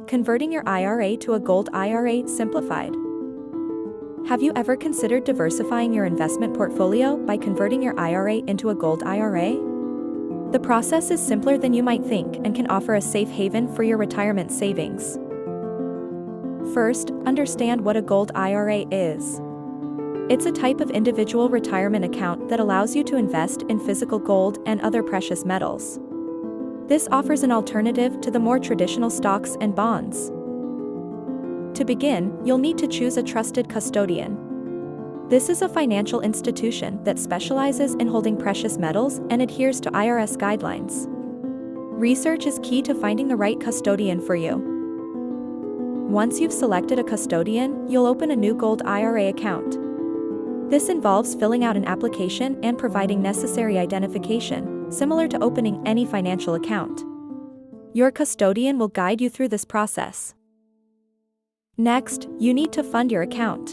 Converting your IRA to a Gold IRA simplified. Have you ever considered diversifying your investment portfolio by converting your IRA into a Gold IRA? The process is simpler than you might think and can offer a safe haven for your retirement savings. First, understand what a Gold IRA is. It's a type of individual retirement account that allows you to invest in physical gold and other precious metals. This offers an alternative to the more traditional stocks and bonds. To begin, you'll need to choose a trusted custodian. This is a financial institution that specializes in holding precious metals and adheres to IRS guidelines. Research is key to finding the right custodian for you. Once you've selected a custodian, you'll open a new Gold IRA account. This involves filling out an application and providing necessary identification, similar to opening any financial account. Your custodian will guide you through this process. Next, you need to fund your account.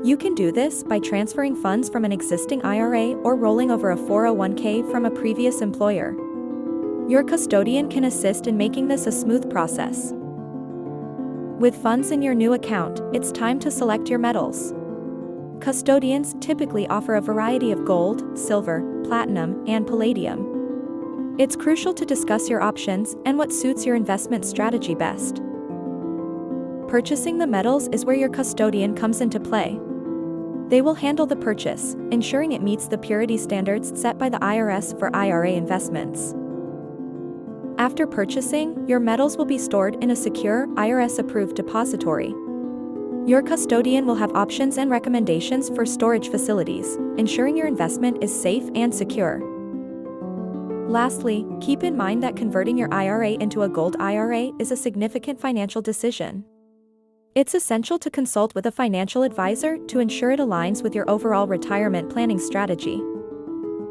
You can do this by transferring funds from an existing IRA or rolling over a 401k from a previous employer. Your custodian can assist in making this a smooth process. With funds in your new account, it's time to select your metals. Custodians typically offer a variety of gold, silver, platinum, and palladium. It's crucial to discuss your options and what suits your investment strategy best. Purchasing the metals is where your custodian comes into play. They will handle the purchase, ensuring it meets the purity standards set by the IRS for IRA investments. After purchasing, your metals will be stored in a secure, IRS-approved depository. Your custodian will have options and recommendations for storage facilities, ensuring your investment is safe and secure. Lastly, keep in mind that converting your IRA into a Gold IRA is a significant financial decision. It's essential to consult with a financial advisor to ensure it aligns with your overall retirement planning strategy.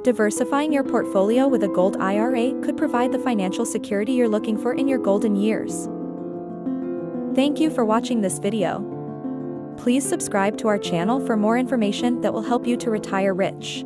Diversifying your portfolio with a Gold IRA could provide the financial security you're looking for in your golden years. Thank you for watching this video. Please subscribe to our channel for more information that will help you to retire rich.